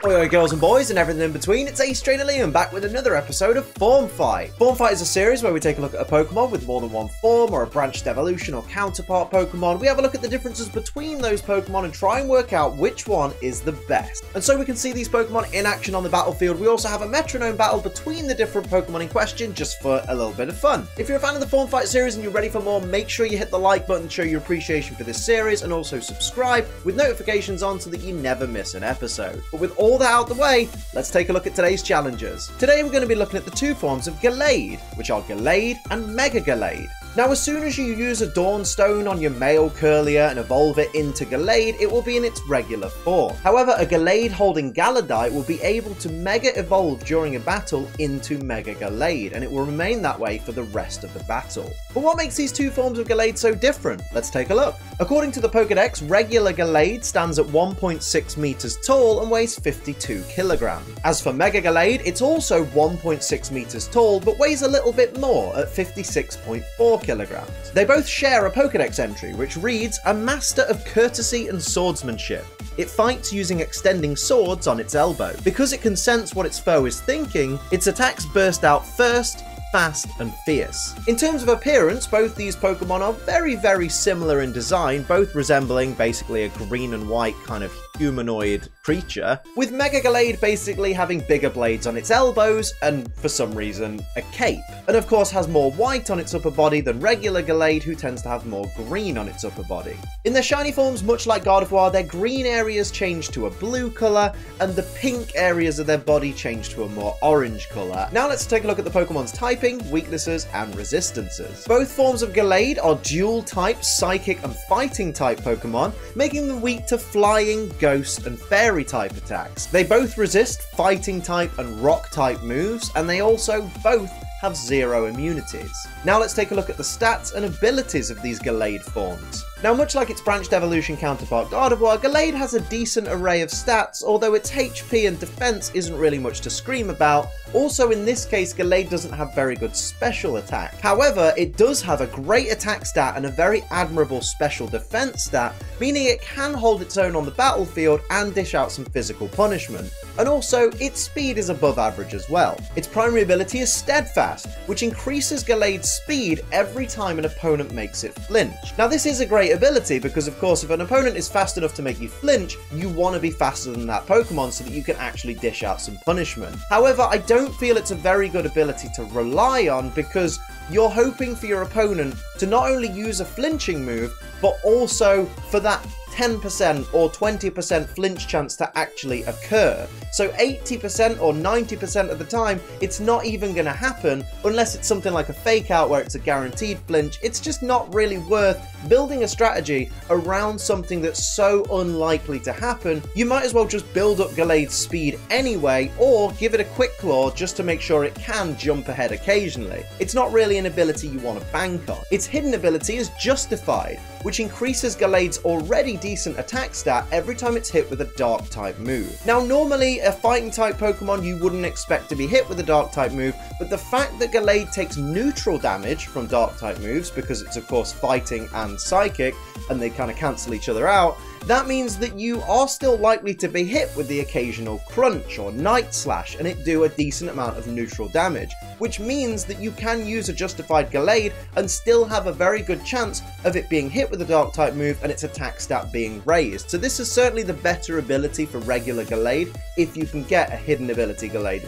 Oi girls and boys and everything in between, it's Ace Trainer Liam back with another episode of Form Fight. Form Fight is a series where we take a look at a Pokemon with more than one form or a branched evolution or counterpart Pokemon. We have a look at the differences between those Pokemon and try and work out which one is the best. And so we can see these Pokemon in action on the battlefield. We also have a metronome battle between the different Pokemon in question just for a little bit of fun. If you're a fan of the Form Fight series and you're ready for more, make sure you hit the like button to show your appreciation for this series and also subscribe with notifications on so that you never miss an episode. But with all that out the way, let's take a look at today's challengers. Today we're going to be looking at the two forms of Gallade, which are Gallade and Mega Gallade. Now, as soon as you use a Dawnstone on your male Kirlia and evolve it into Gallade, it will be in its regular form. However, a Gallade holding Gallade will be able to Mega Evolve during a battle into Mega Gallade, and it will remain that way for the rest of the battle. But what makes these two forms of Gallade so different? Let's take a look. According to the Pokedex, regular Gallade stands at 1.6 meters tall and weighs 52 kilograms. As for Mega Gallade, it's also 1.6 meters tall, but weighs a little bit more at 56.4 kilograms. They both share a Pokedex entry, which reads, "A master of courtesy and swordsmanship. It fights using extending swords on its elbow. Because it can sense what its foe is thinking, its attacks burst out first, fast and fierce." In terms of appearance, both these Pokemon are very similar in design, both resembling basically a green and white kind of humanoid creature, with Mega Gallade basically having bigger blades on its elbows and, for some reason, a cape. And of course has more white on its upper body than regular Gallade, who tends to have more green on its upper body. In their shiny forms, much like Gardevoir, their green areas change to a blue colour, and the pink areas of their body change to a more orange colour. Now let's take a look at the Pokemon's typing, weaknesses, and resistances. Both forms of Gallade are dual-type, psychic and fighting type Pokemon, making them weak to flying, ghost, and fairy type attacks. They both resist fighting type and rock type moves, and they also both have zero immunities. Now let's take a look at the stats and abilities of these Gallade forms. Now, much like its branched evolution counterpart Gardevoir, Gallade has a decent array of stats, although its HP and defense isn't really much to scream about. Also, in this case, Gallade doesn't have very good special attack. However, it does have a great attack stat and a very admirable special defense stat, meaning it can hold its own on the battlefield and dish out some physical punishment. And also, its speed is above average as well. Its primary ability is Steadfast, which increases Gallade's speed every time an opponent makes it flinch. Now, this is a great ability because, of course, if an opponent is fast enough to make you flinch, you want to be faster than that Pokemon so that you can actually dish out some punishment. However, I don't feel it's a very good ability to rely on because you're hoping for your opponent to not only use a flinching move, but also for that 10% or 20% flinch chance to actually occur. So 80% or 90% of the time, it's not even going to happen unless it's something like a fake out where it's a guaranteed flinch. It's just not really worth building a strategy around something that's so unlikely to happen. You might as well just build up Gallade's speed anyway, or give it a Quick Claw just to make sure it can jump ahead occasionally. It's not really an ability you want to bank on. Its hidden ability is Justified, which increases Gallade's already decent attack stat every time it's hit with a dark type move. Now, normally a fighting type Pokemon you wouldn't expect to be hit with a dark type move, but the fact that Gallade takes neutral damage from dark type moves, because it's of course fighting and psychic and they kind of cancel each other out, that means that you are still likely to be hit with the occasional Crunch or Night Slash and it do a decent amount of neutral damage, which means that you can use a Justified Gallade and still have a very good chance of it being hit with a dark type move and its attack stat being raised. So this is certainly the better ability for regular Gallade if you can get a hidden ability Gallade.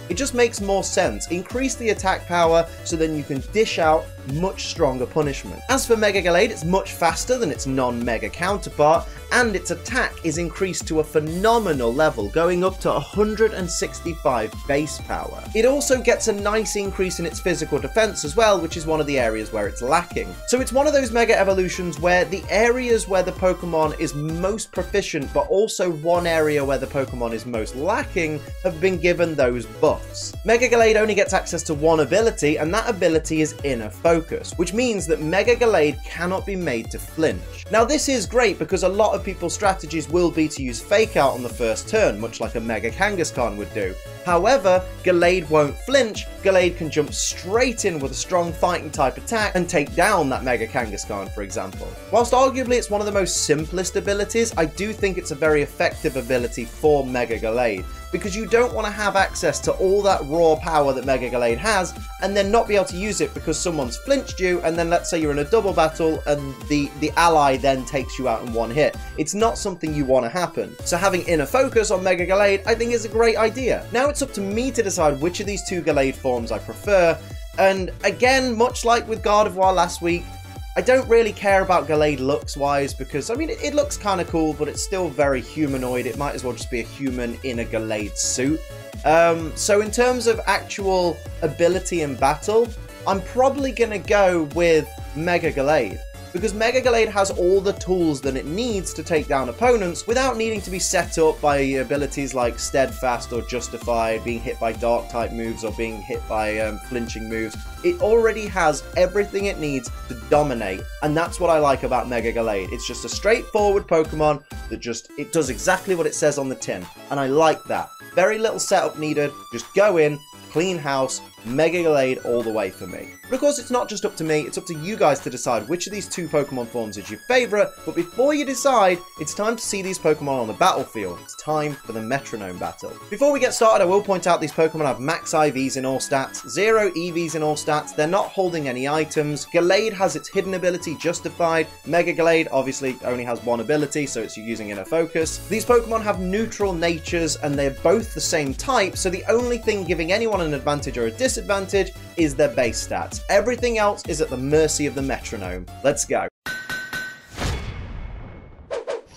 It just makes more sense. Increase the attack power so then you can dish out much stronger punishment. As for Mega Gallade, it's much faster than its non-Mega counterpart, and its attack is increased to a phenomenal level, going up to 165 base power. It also gets a nice increase in its physical defense as well, which is one of the areas where it's lacking. So it's one of those Mega Evolutions where the areas where the Pokemon is most proficient, but also one area where the Pokemon is most lacking, have been given those buffs. Mega Gallade only gets access to one ability, and that ability is Inner Focus, which means that Mega Gallade cannot be made to flinch. Now, this is great because a lot of of people's strategies will be to use Fake Out on the first turn, much like a Mega Kangaskhan would do. However, Gallade won't flinch. Gallade can jump straight in with a strong fighting type attack and take down that Mega Kangaskhan, for example. Whilst arguably it's one of the most simplest abilities, I do think it's a very effective ability for Mega Gallade, because you don't want to have access to all that raw power that Mega Gallade has and then not be able to use it because someone's flinched you, and then let's say you're in a double battle and the ally then takes you out in one hit. It's not something you want to happen. So having inner focus on Mega Gallade I think is a great idea. Now it's up to me to decide which of these two Gallade forms I prefer, and again, much like with Gardevoir last week, I don't really care about Gallade looks-wise because, I mean, it looks kind of cool, but it's still very humanoid. It might as well just be a human in a Gallade suit. So in terms of actual ability in battle, I'm probably going to go with Mega Gallade, because Mega Gallade has all the tools that it needs to take down opponents without needing to be set up by abilities like Steadfast or Justified, being hit by Dark type moves or being hit by flinching moves. It already has everything it needs to dominate, and that's what I like about Mega Gallade. It's just a straightforward Pokemon that it does exactly what it says on the tin, and I like that. Very little setup needed, just go in, clean house, Mega Gallade all the way for me. But of course, it's not just up to me, it's up to you guys to decide which of these two Pokemon forms is your favourite, but before you decide, it's time to see these Pokemon on the battlefield. It's time for the Metronome battle. Before we get started, I will point out these Pokemon have max IVs in all stats, 0 EVs in all stats, they're not holding any items. Gallade has its hidden ability Justified, Mega Gallade obviously only has one ability, so it's using Inner Focus. These Pokemon have neutral natures and they're both the same type, so the only thing giving anyone an advantage or a disadvantage is their base stats. Everything else is at the mercy of the Metronome. Let's go.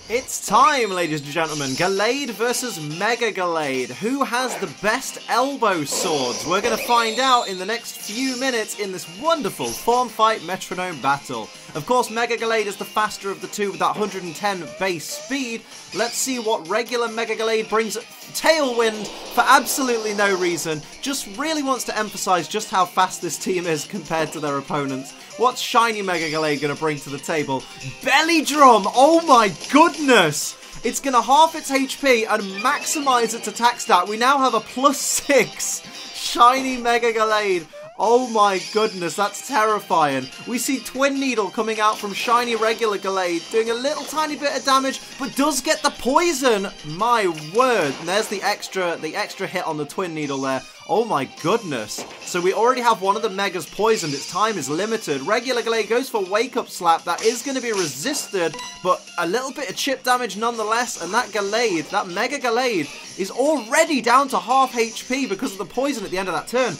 It's time, ladies and gentlemen. Gallade versus Mega Gallade. Who has the best elbow swords? We're going to find out in the next few minutes in this wonderful Form Fight Metronome battle. Of course, Mega Gallade is the faster of the two with that 110 base speed. Let's see what regular Mega Gallade brings. Tailwind for absolutely no reason. Just really wants to emphasize just how fast this team is compared to their opponents. What's shiny Mega Gallade going to bring to the table? Belly Drum! Oh my goodness! It's going to half its HP and maximize its attack stat. We now have a +6 shiny Mega Gallade. Oh my goodness, that's terrifying. We see Twin Needle coming out from shiny regular Gallade, doing a little tiny bit of damage, but does get the poison. My word. And there's the extra hit on the Twin Needle there. Oh my goodness. So we already have one of the Megas poisoned. Its time is limited. Regular Gallade goes for Wake Up Slap. That is going to be resisted, but a little bit of chip damage nonetheless. And that Gallade, that Mega Gallade, is already down to half HP because of the poison at the end of that turn.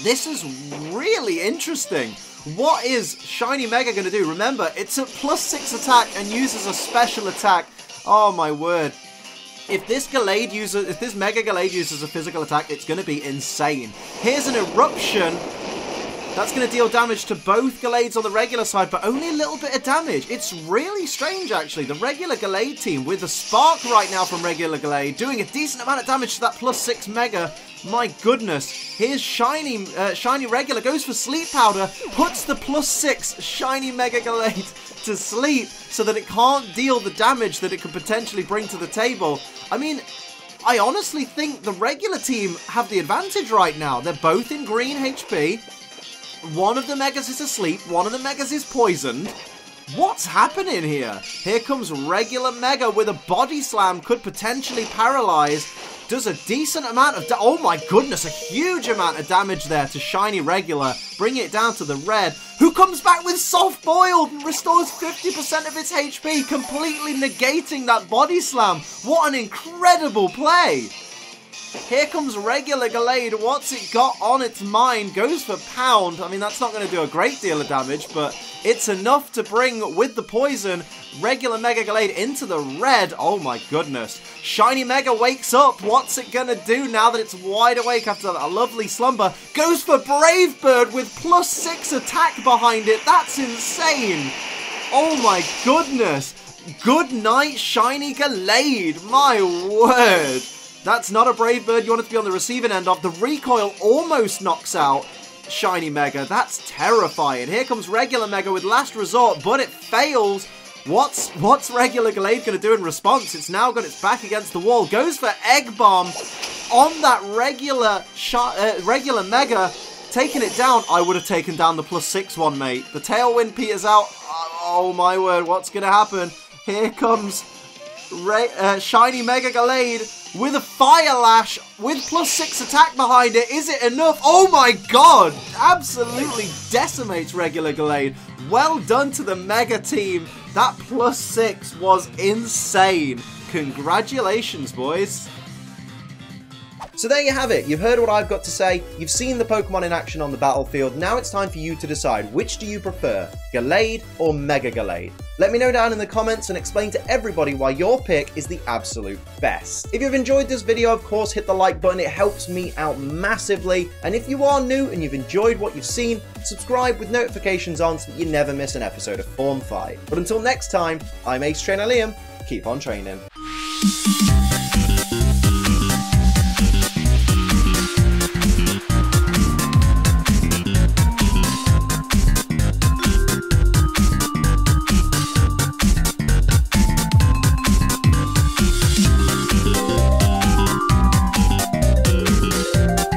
This is really interesting. What is shiny Mega going to do? Remember, it's a +6 attack and uses a special attack. Oh my word. If this Mega Gallade uses a physical attack, it's going to be insane. Here's an Eruption. That's going to deal damage to both Gallades on the regular side, but only a little bit of damage. It's really strange, actually. The regular Gallade team, with the Spark right now from regular Gallade, doing a decent amount of damage to that +6 Mega. My goodness. Here's shiny regular, goes for Sleep Powder, puts the +6 shiny Mega Gallade to sleep so that it can't deal the damage that it could potentially bring to the table. I mean, I honestly think the regular team have the advantage right now. They're both in green HP. One of the Megas is asleep, one of the Megas is poisoned. What's happening here? Here comes regular Mega with a Body Slam, could potentially paralyze. Does a decent amount of oh my goodness, a huge amount of damage there to shiny regular, bringing it down to the red, who comes back with Soft Boiled and restores 50% of its HP, completely negating that Body Slam. What an incredible play! Here comes regular Gallade. What's it got on its mind? Goes for Pound. I mean, that's not going to do a great deal of damage, but it's enough to bring, with the poison, regular Mega Gallade into the red. Oh my goodness. Shiny Mega wakes up. What's it going to do now that it's wide awake after a lovely slumber? Goes for Brave Bird with +6 attack behind it. That's insane. Oh my goodness. Good night, shiny Gallade. My word. That's not a Brave Bird you want it to be on the receiving end of. The recoil almost knocks out shiny Mega. That's terrifying. Here comes regular Mega with Last Resort, but it fails. What's regular Gallade going to do in response? It's now got its back against the wall. Goes for Egg Bomb on that regular Mega. Taking it down. I would have taken down the +6 one, mate. The Tailwind peters out. Oh my word, what's going to happen? Here comes Shiny Mega Gallade with a Fire Lash with +6 attack behind it. Is it enough? Oh my god! Absolutely decimates regular Gallade. Well done to the Mega team. That +6 was insane. Congratulations, boys. So there you have it. You've heard what I've got to say. You've seen the Pokemon in action on the battlefield. Now it's time for you to decide, which do you prefer, Gallade or Mega Gallade? Let me know down in the comments and explain to everybody why your pick is the absolute best. If you've enjoyed this video, of course, hit the like button. It helps me out massively. And if you are new and you've enjoyed what you've seen, subscribe with notifications on so that you never miss an episode of Form Fight. But until next time, I'm Ace Trainer Liam. Keep on training.